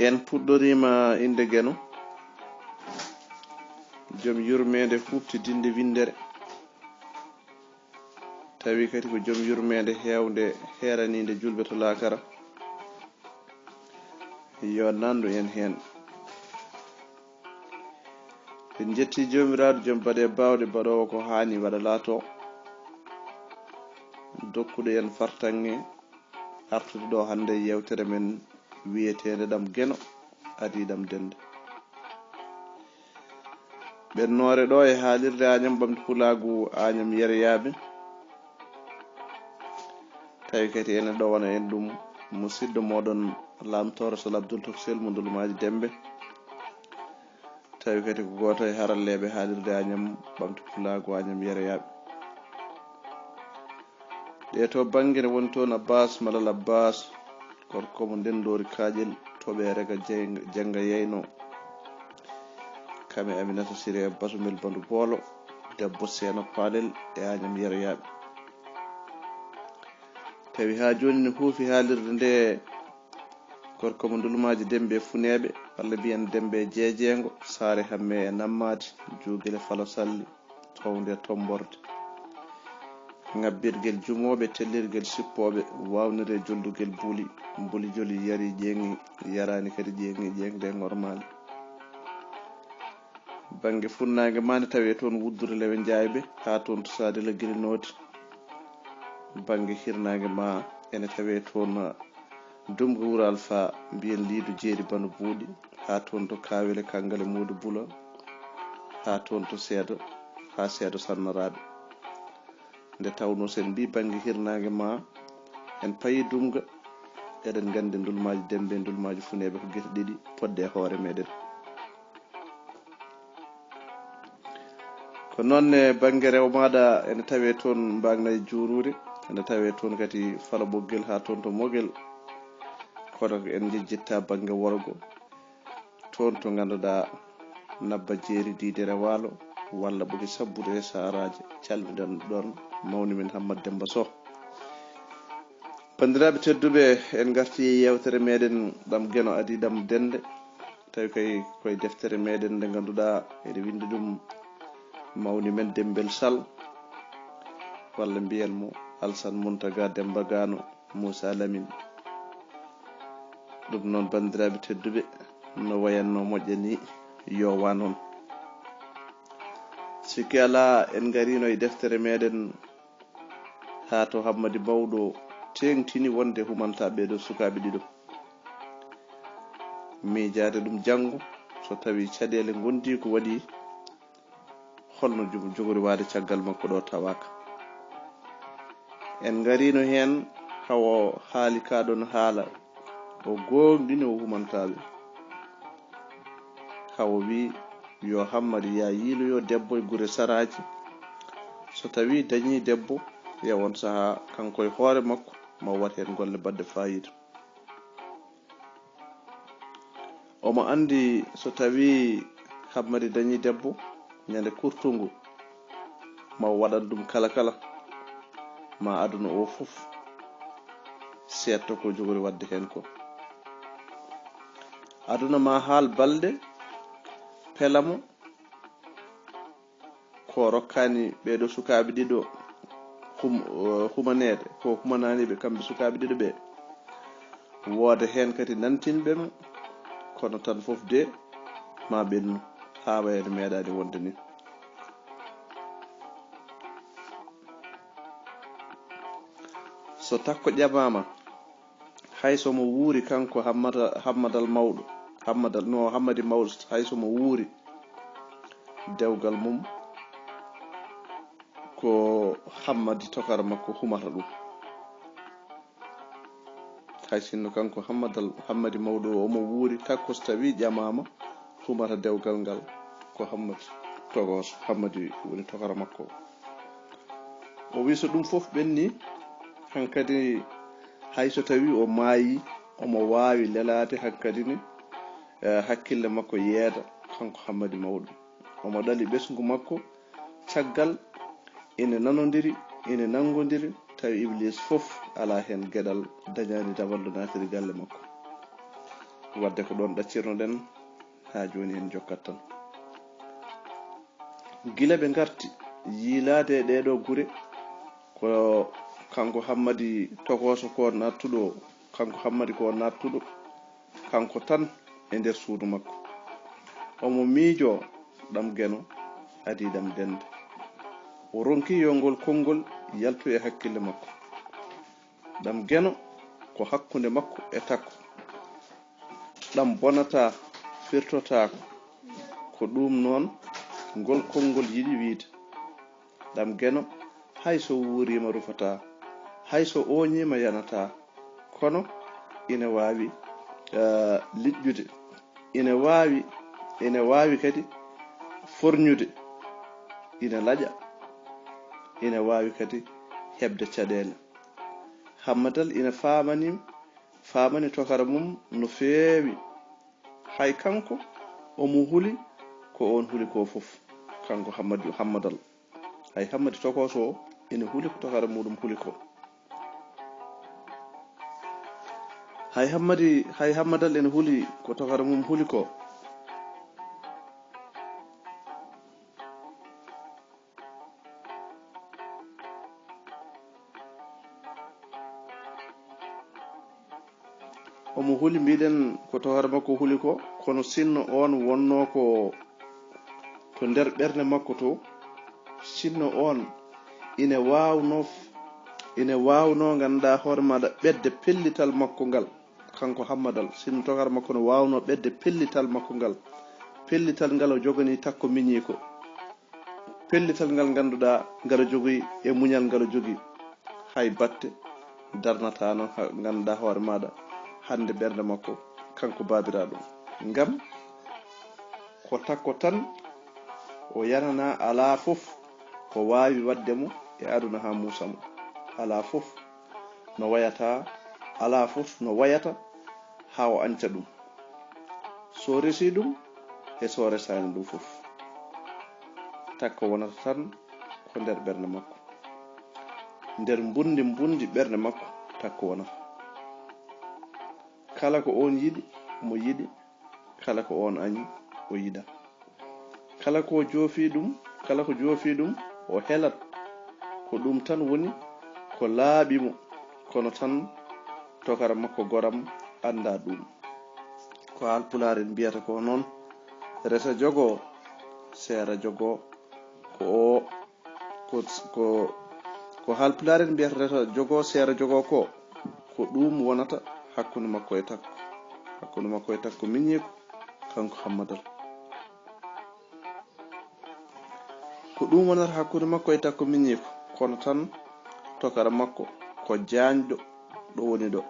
en puɗɗorima inde Gueno joom yurmede huftidinde windere tawi kadi ko joom yurmede hewde heranide julɓe to lakara yo nandu en hen en jetti jomiraɗo joom baɗe bawɗe baɗowo ko hani waɗa laato dokkuɗo en fartange artude ɗo hande yewtere men wiyetede ɗam Gueno adi ɗam Dende ɓennore ɗo e haalirde Agnam ɓamde pulagu Agnam Yerayaɓe tawi kadi ene ɗowana en ɗum musidɗo moɗon lamtoro Sall Abdoul Toksel mo Ndulmaji Dembe tawi kadi ko goto e haralleɓe haalirde Agnam ɓamde pulagu Agnam Yerayaɓe ɗe to banggue ne woni toon Abbas Malal Abbas korko mo ndendori kaƴel toɓere ga jangga yeyno kame Aminata Siré Basumel Bandu Boolo debbo Seeno Palel e Agnam Yerayaɓe tawi ha joni ne huufi haalirde nde korko mo Ndulmaji Dembe Funeɓe walla mbiyen Dembe Jeejengo Saare Hamme e Nammadi Juugele Falo Salli Towde Tomborde ngabbirguel jumoɓe tellirguel sippoɓe wawnire joldugel mbuli joli yari ƴeŋi yarani kadi ƴeŋi ƴeŋde ngormali banggue funnague mande tawi toon wuddure lewe jayɓe ha toon to sade laggiri nooti banggue hirnague ma ene tawe toon dumga wural fa mbiyen liidu jeeri banu buuɗi ha toon to kawele kangale muudu bula ha toon to seedo ha seedo sannaraɓe nde tawno sen mbi banggue hirnague ma en payi dumga eɗen gandi Ndulmaji Dembe Ndulmaji Funeɓe ko guete ɗiɗi podde e hoore meɗen ko noonne banggue rew maɗa ene tawe toon mbagnayi juurure ene tawe toon kadi fala ɓoggel ha toon to mogel kono en jejjitta banggue worgo toon to ganduɗa nabba jeeri didere waalo walla ɓogi sabbude e saraje calmiɗen ɗon mawni men Hammat Demba Sow bandiraɓe tedduɓe en garti yewtere meɗen ɗam Gueno adi ɗam Dende tawi kay koye deftere meɗen nde ganduɗa eɗe windi ɗum mawni men Dembel Sall walla mbiyen mo Alsane Muntaga Demba Gano Moussa Lamine ɗum noon bandiraɓe tedduɓe no wayanno moƴƴa ni yowa noon sikki ala en garino e deftere meɗen ha to Hammadi Mawɗo tengtini wonde humantaɓe ɗo sukaɓe ɗiɗo miijade ɗum janggo so tawi caɗele gondi ko waɗi holno jogori wade caggal makko ɗo tawaka en garino hen hawo haali kaɗon haala o gonɗini o humantaɓe hawo wi yo Hammadi ya yiiloyo debbo e guure saraji so tawi dañi debbo e on saaha kanko e hoore makko ma wat hen golle badde fayida omo andi so tawi Hammadi dañi debbo ñande kurtungu ma waɗan ɗum kala ma aduna o fof setto ko jogori wadde hen ko aduna ma haal balɗe pelamo ko rokkani ɓeɗo sukaɓe ɗiɗo humanede ko humananiɓe kamɓe sukaɓe ɗiɗo ɓe wooda hen kadi nantinɓema kono tan fof de ma ɓennu ha wayde meeɗani wonde ni so takko ƴamama hayso mo wuuri kanko Hammadal Mawɗo Hammadi Mawɗo hayso mo wuuri dewgal mum ko Hammadi tokara makko humata ɗum hay sinno kanko Hammadi Mawɗo omo wuuri takko so tawi ƴamama humata dewgal ngal ko Hammadi woni tokara makko o wi so ɗum fof ɓenni hankadi hayso tawi o maayi omo wawi lelade hankadi ni hakkille makko yeeda kanko Hammadi Mawɗo omo ɗali ɓesgu makko caggal ina nanodiri ina nangodiri tawi Iblis fof ala hen gueɗal dañani daballo natiri galle makko wadde ko ɗon ɗaccirnoɗen ha joni en jokkat tan. Gila ɓe garti yiilade ɗeɗo gure ko kanko Hammadi Tokoso ko nattuɗo, kanko Hammadi ko nattuɗo, kanko tan e nder suudu makko. Omo miijo ɗam Geno adi ɗam Dende. O ronki yongol konngol yaltu e hakkille makko. Ɗam Geno ko hakkunde makko e takko. Ɗam bonata firtotako ko ɗum noon ngol konngol yiɗi wiide. Ɗam Geno hay so wuurima rufata, hay so oñima yanata, kono ina wawi liƴƴude, ina wawi kadi forñude, ina laƴa, ina wawi kadi hebde caɗele. Hammadal ina famani tokara mum no feewi, hay kanko omo huli ko on huli ko fof. Kanko Hammadal hay Hammadi Tokoso o ina huli ko tokara muɗum huli ko. hay Hammadal ina huli ko tokara mum huli ko. Omo huli mbiɗen ko tokara makko huli ko, kono sinno on wonno ko to nder ɓernde makko to, sinno on ina wawno ganduɗa hoore maɗa ɓedde pellital makko ngal. Kanko Hammadal sinno tokara makko no wawno ɓedde pellital makko ngal, pellital ngal o jogani takko miñi ko, pellital ngal ganduɗa ngal jogui e muñal ngal jogui, hay batte darnata no ganduɗa hoore maɗa hande ɓernde makko kanko babiraɗo. Ngam ko takko tan o yanana ala fof ko wawi waddemo e aduna ha musamo, ala fof no wayata, ala fof no wayata ha o anca ɗum, so resi ɗum e so resani ɗum fof. Takko wonata tan ko nder ɓernde makko, nder mbundi ɓernde makko takko wonata. Kala ko on yiɗi mo yiɗi, kala ko on añi o yiɗa, kala ko joofi ɗum o helat ko ɗum tan woni ko laaɓimo, kono tan tokara makko goram anda ɗum. Ko Haalpulaar en mbiyata ko noon, resa jogo seera jogo, ko Haalpulaar en mbiyata resa jogo seera jogo ko ɗum wonata hakkunde makko e takko miñi ko kanko Hammadal. Ko ɗum wonata hakkunde makko e takko miñi ko, kono tan tokara makko ko jaanƴɗo ɗo woni ɗo,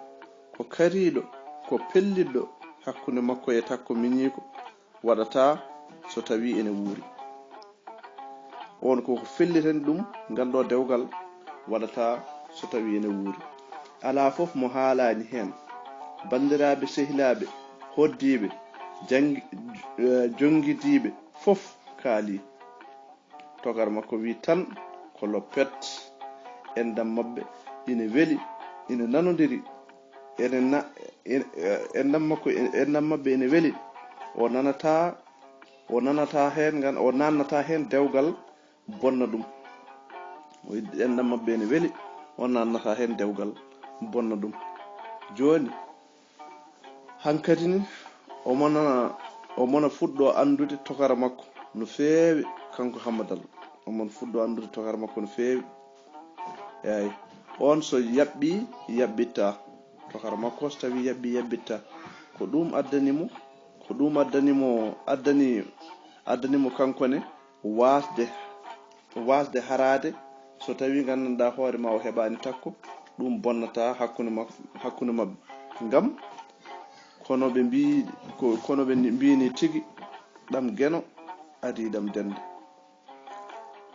ko kariɗo, ko pelliɗɗo hakkunde makko e takko miñi ko waɗata so tawi ene wuuri. On koko fellitani ɗum ngal ɗo dewgal waɗata so tawi ene wuuri. Ala fof mo haalani hen, bandiraɓe sehilaɓe hoddiɓe jongidiɓe fof kaali. Tokara makko wi tan ko loppet, endam mabɓe ina weeli, ina nanodiri, endam mabɓe ina weeli, o nannata hen dewgal bonna ɗum. Endam mabɓe ina weeli, o nannata hen dewgal bonna ɗum. Joni hankkadi ni o mona fuɗɗo andude tokara makko no feewi. Kanko Hammadal omon fuɗɗo andude tokara makko no feewi. Eyi on so yaɓɓitta tokara makko, so tawi yaɓɓitta, ko ɗum addanimo kankone wasde harade. So tawi gandanɗa hoore ma o heɓani takko, ɗum bonnata hakkunde mabɓe. Ngam kono ɓe mbini tigi ɗam Geno adi ɗam Dende.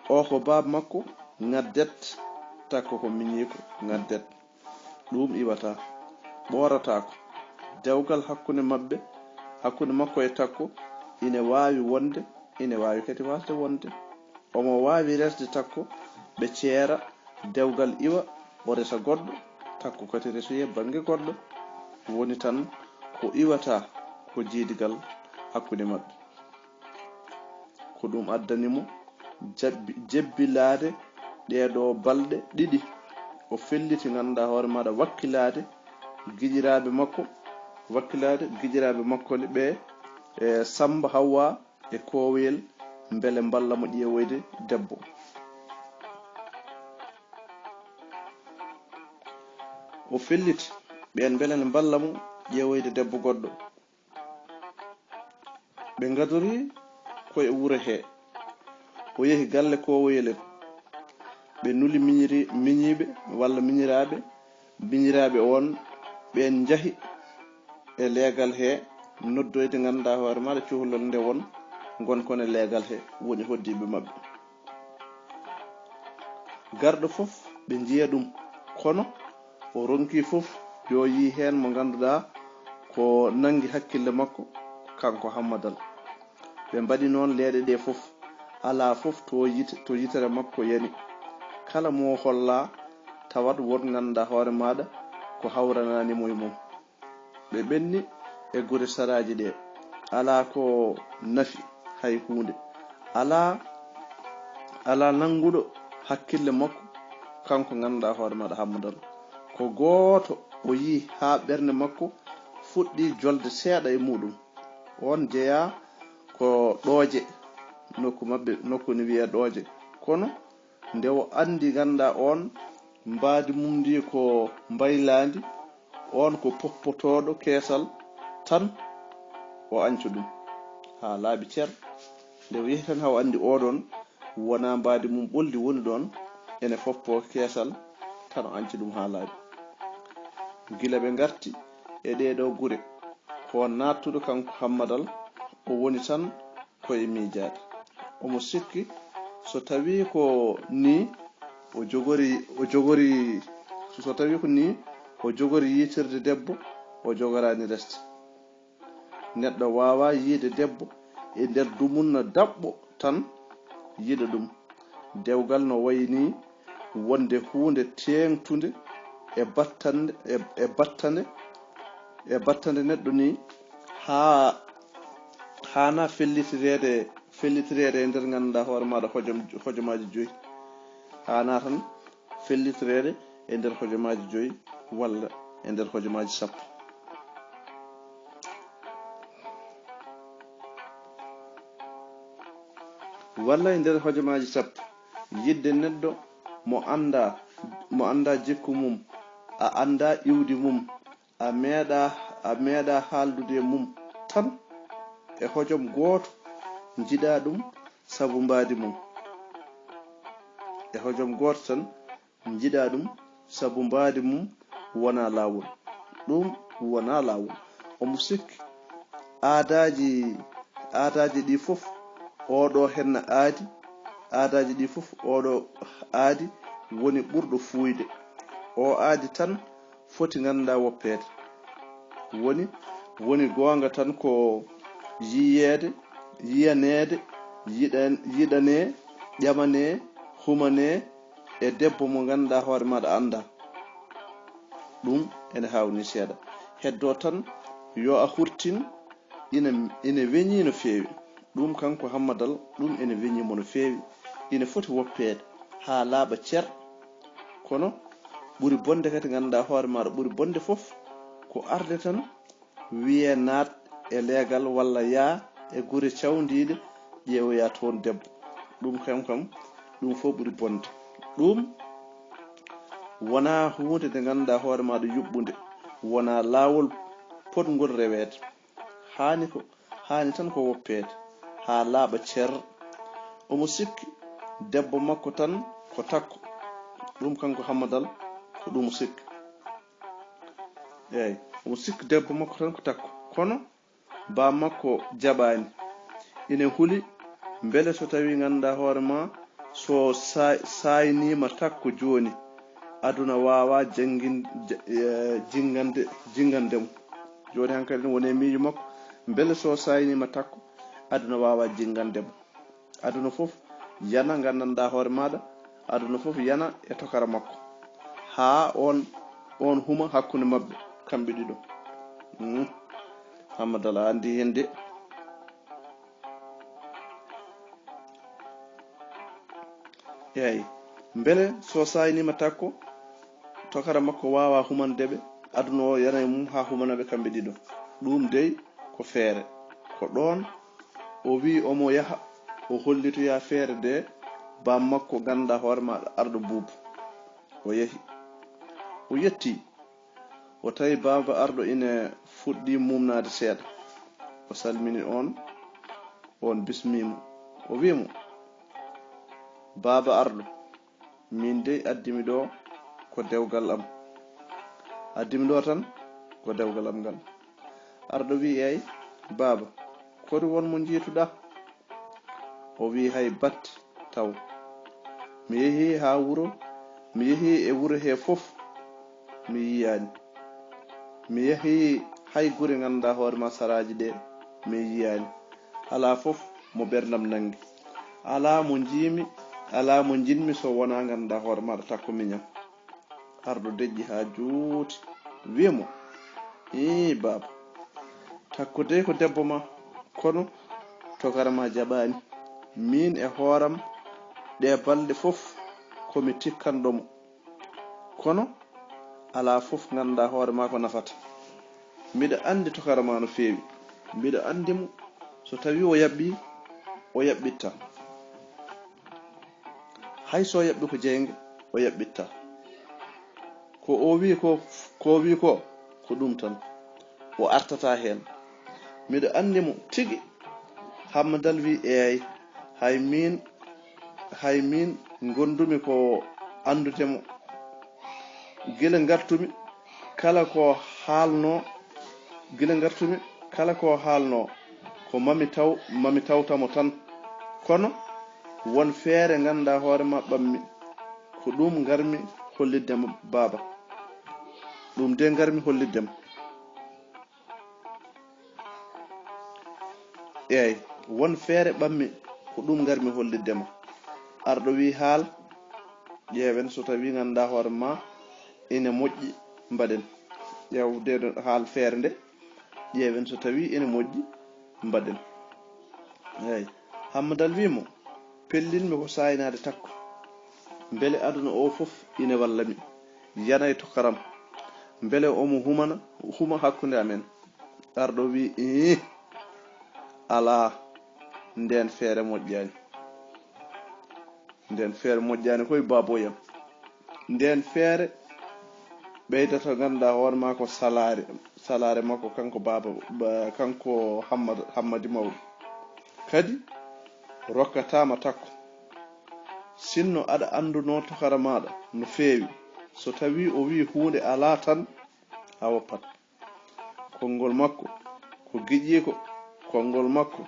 O ko baba makko ngaddet, takko ko miñi ko ngaddet, ɗum iwata, ɓoratako. Dewgal hakkunde makko e takko ina wawi wonde, ina wawi kadi wasde wonde. Omo wawi resde takko ɓe ceera, dewgal iwa o resa goɗɗo, takko kadi resoye bange goɗɗo. Woni tan ko iwata ko jiidigal hakkude maɓɓe. Ko ɗum addanimo jebbilade ɗeɗo balɗe ɗiɗi o felliti ganduɗa hoore maɗa wakkilade gijiraɓe makko ɓe e Samba Hawa e Kowoyel beele mballa mo ƴeewoyde debbo. O felliti ɓen beele ne mballa mo ƴeewoyde debbo goɗɗo. ɓe gadori koye wuro he, o yehi galle Kowoyel en, ɓe nuli miñiɓe walla miñiraɓe on ɓen jahi e leegal he noddoyde ganduɗa hoore maɗa cuhlol nde won gonkon e leegal he woni hoddiɓe maɓɓe. garɗo fof ɓe jiiya ɗum, kono o ronki fof yo yi hen mo ganduɗa ko nangi hakkille makko kanko Hammadal. ɓe mbaɗi noon leeɗe ɗe fof, ala fof to yitere makko yani. kala mo holla tawat won ganduɗa hoore maɗa ko hawrananimo e mum. ɓe ɓenni e gure saraji ɗe, ala ko nafi hay hunde, ala nanguɗo hakkille makko kanko ganduɗa hoore maɗa Hammadal. ko gooto o yi ha ɓernde makko fuɗɗi jolde seeɗa e muɗum. on jeeya ko ɗooje, nokku ni wiye ɗooje, kono nde o andi ganduɗa on mbaadi mum ndi ko mbaylandi, on ko poppotoɗo keesal tan o anca ɗum ha laaɓi cer. nde o yehi tan ha o andi oɗon wona mbaadi mum ɓoldi woni ɗon ene foppo keesal tan o anca ɗum ha laaɓi. gila ɓe garti e ɗeɗo gure, ko nattuɗo kanko Hammadal o woni tan koye miijade. omo sikki so tawi ko ni o jogori yitirde debbo o jogorani reste. neɗɗo wawa yiide debbo e nder dumunna daɓɓo tan yiɗa ɗum. dewgal no wayni wonde hunde tengtude e battande neɗɗo ni hana fellitirede e nder ganduɗa hoore maɗa hojomaji 5, hana tan fellitirede e nder hojomaji 5 walla e nder hojomaji 10. walla e nder hojomaji 10 yidde neɗɗo mo anda jikku mum, a anda iwdi mum, a meeɗa haldude mum tan e hojom gooto jiɗa ɗum sabu mbaadi mum. wona lawol. ɗum wona lawol. omo sikki aadaji ɗi fof oɗo henna aadaji ɗi fof oɗo aadi woni ɓurɗo fuyde. o aadi tan foti ganduɗa woppede. woni gonga tan ko yiyanede, yiɗane, ƴamane, humane e debbo mo ganduɗa hoore maɗa anda. ɗum ene hawni seeɗa. heddo tan yo a hurtin, ina weñi no feewi. ɗum kanko Hammadal ɗum ene weñimo no feewi. ina foti woppede ha laaɓa cer. kono ɓuri bonde kadi ganduɗa hoore maɗa ɓuri bonde fof ko arde tan wiye naat e leegal walla yaa e gure cawdiɗe ƴeewoya toon debbo. ɗum kam ɗum fof ɓuri bonde. ɗum wona hunde nde ganduɗa hoore maɗa yuɓɓude, wona laawol potgol rewede. hani tan ko woppede ha laaɓa cer. omo sikki debbo makko tan ko takko. ɗum kanko Hammadal ko ɗum sikki. omo sikki debbo makko tan ko takko, kono ba makko jaɓani. ine huli beele so tawi ganduɗa hoore ma so saynima takko joni aduna wawa jingandemo. joni hankkadi woni miijo makko beele so saynima takko aduna wawa jingandemo. aduna foof yana gandanɗa hoore maɗa, aduna foof yana e tokara makko ha on huma hakkude mabɓe kamɓe ɗiɗo. hammadal a andi hen de. Eyi beele so saynima takko tokara makko wawa humandeɓe aduna o yana mum ha humanaɓe kamɓe ɗiɗo. ɗum dey ko feere ko ɗon o wi omo yaha o hollitoya feere de bam makko ganda hoore maɗa arɗo buubu. O yahi o yetti o tawi baba arɗo ina fuɗɗi mumnade seeɗa. O salmini on bismimo o wimo baba arɗo min dey addimi ɗo ko dewgal am, addimi ɗo tan ko dewgal am ngal. arɗo wi eyi baba kodi wonmo jiituɗa? O wi hay batte taw mi yehi ha wuro, mi yehi e wuro he fof mi yiyani, mi yehi hay gure ganduɗa hoore ma saraji ɗe mi yiyani, ala fof mo ɓerdam nangi, ala mo jiimi, ala mo jinmi so wona ganduɗa hoore maɗa takko miñam. arɗo deƴƴi ha juuti wimo i baba takko de ko debbo ma kono tokara ma jaɓani, min e hooram ɗe balɗe fof komi tikkanɗomo, kono ala fof ganduɗa hoore ma ko nafata. mbiɗa andi tokara ma no feewi, mbiɗa andimo so tawi o yaɓɓi o yaɓɓitta, hay so yaɓɓi ko jeyge o yaɓɓitta, ko o wi ko ko ɗum tan o artata hen. mbiɗa andimo tigi hammadal wi eyi hay min gondumi ko andudemo gila gartumi kala ko haalno ko mami tawtamo tan, kono won feere ganduɗa hoore ma ɓammi ko ɗum garmi holliddemo baba, ɗum de garmi holliddemo. eyi won feere ɓammi ko ɗum garmi holliddemo. arɗo wi haal ƴeewen so tawi ganduɗa hoore ma ina moƴƴi mbaɗen, ƴewde haal feere nde ƴeewen so tawi ina moƴƴi mbaɗen. eyi hammadal wimo pellinmi ko saynade takko, beele aduna o fof ina wallami yanay to karam, beele omo huma hakkude amen. arɗo wi ala nden feere moƴƴani koye baboyam, nden feere ɓeydata ganduɗa hoore ma ko salare makko kanko kanko hammadi mawɗo, kadi rokkatama takko sinno aɗa anduno tokara maɗa no feewi. so tawi o wi hunde ala tan a woppat. konngol makko ko giƴƴiko, konngol makko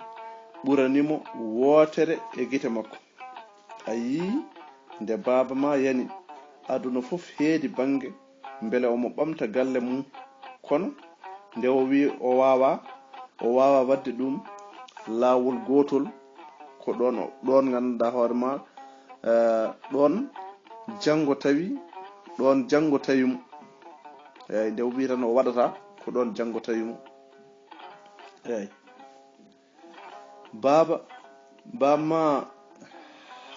ɓuranimo wootere e gite makko. a yii nde baba ma yani aduna fof heedi bange beele omo ɓamta galle mum, kono nde o wi o wawa wadde ɗum lawol gotol ko ɗon ganduɗa hoore ma ɗon janggo tawi mo. eyi nde o wi tan o waɗata ko ɗon janggo tawi mo. eyi baba ma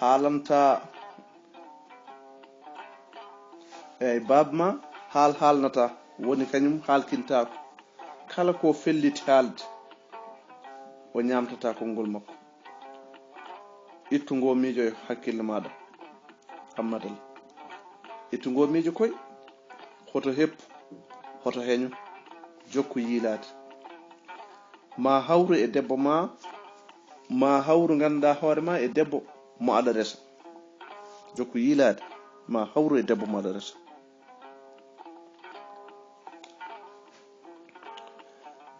haalanta, eyi baba ma haalnata, woni kañum haalkintako kala ko felliti haalde o ñamtata konngol makko. ittugo miijo e hakkille maɗa hammadal, ittugo miijo koye hoto heppu hoto heño jokku yiilade, ma hawru e debbo ma hawru ganduɗa hoore ma e debbo mo aɗa resa, jokku yiilade ma hawru e debbo mo aɗa resa.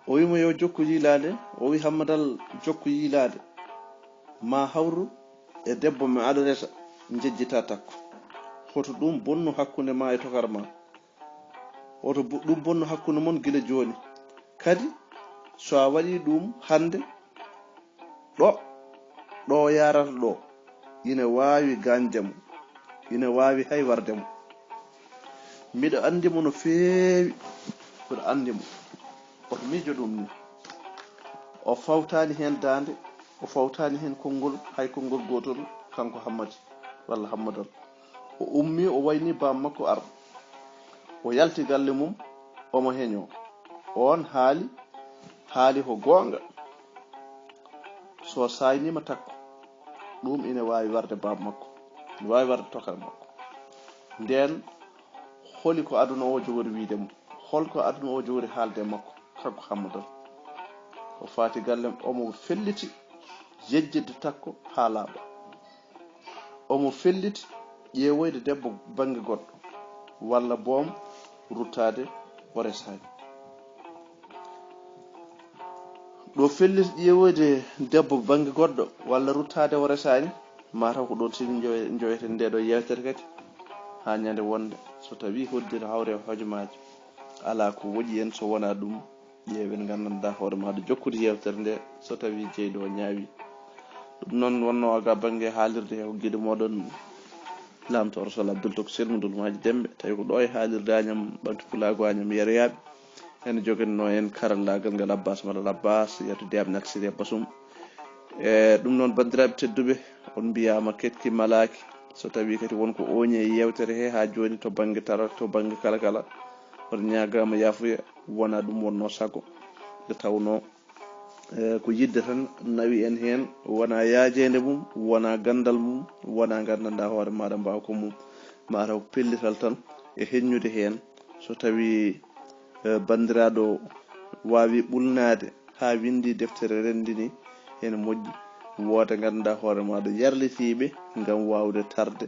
o wimo yo jokku yiilade, o wi hammadal jokku yiilade ma hawru e debbo mo aɗa resa jejjita takko. hoto ɗum bonno hakkude ma e tokara ma, hoto ɗum bonno hakkude mon gila joni, kadi so a waɗi ɗum hande ɗo yarata ɗo ina wawi ganjamo, ina wawi hay wardemo. mbiɗa andimo no feewi, mbiɗa andimo oto miijo ɗum ni. o fawtani hen dande o fawtani hen konngol hay konngol gotol kanko Hammadi walla Hammadal o ummi o wayni bam makko arɗo o yalti galle mum omo heño on haali ko gonga so saynima takko ɗum ina wawi warde bam makko ina wawi warde tokal makko nden holi ko aduna o jogori wiide mo holko aduna o jogori haalde makko kanko Hammadal o faati gallem omo felliti yejjide takko ha laaɓa omo felliti ƴeewoyde debbo bange goɗɗo walla boom ruttade o resani ɗo felliti ƴeewoyde debbo bange goɗɗo walla ruttade o resani mataw ko ɗon tini joyeten nde ɗo yewtere kadi ha ñande wonde so tawi hoddira hawre hojomaji ala ko woƴi en so wona ɗum ƴeewen gandanɗa hoore maɗa jokkude yewtere nde so tawi jeyɗo o ñaawi ɗum noon wonno aga banggue haalirde he ko guiɗo moɗon lamtoro sol Abdoul Tok selmudol maji dembe tawi ko ɗo e haalirde añam ɓamti pulago añam yeroyaɓe ene joguenno en karallagal ngal Abbas Malal Abbas yettude am Siré Bassoum ɗum noon bandiraɓe tedduɓe on mbiyama ketki malaki so tawi kadi wonko oñe yewtere he ha joni to banggue tarak to banggue kala kala on ñagama yafuya wona ɗum wonno sago nde tawno ko yidde tan nawi en hen wona yaajede mum wona gandal mum wona gandanɗa hoore maɗa mbaw ko mum mataw pellital tan e heññude hen so tawi bandiraɗo wawi ɓulnade ha windi deftere rendini ene moƴƴi wooda gandanɗa hoore maɗa yarlitiɓe ngam wawde tarde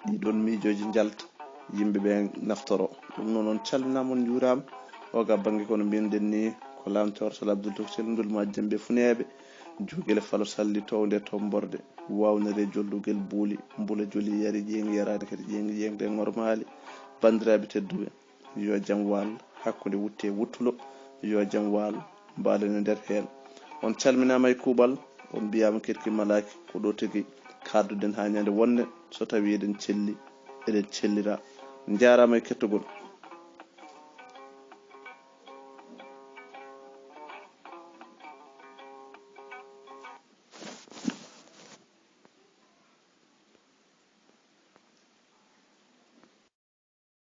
ɗiɗon miijoji jalta yimɓeɓe naftoro ɗum noon on calminama on juurama oga banggue kono mbinoɗen ni ko lamtore sala Abdoul Tok selmudol maji dembe funeɓe jogele falo salli towde tomborde wawnere jollugel buuli mbula joli yari ƴeŋi yarade kadi ƴeŋi ƴeŋde ngormali bandiraɓe tedduɓe yo jaam wal hakkude wutte wuttulo yo jaam wal mbalen e nder hen on calminama e kuuɓal on mbiyama ketki malaki ko ɗo tigui kadduden ha ñande wonde so tawi eɗen celli eɗen cellira jarama e kettogol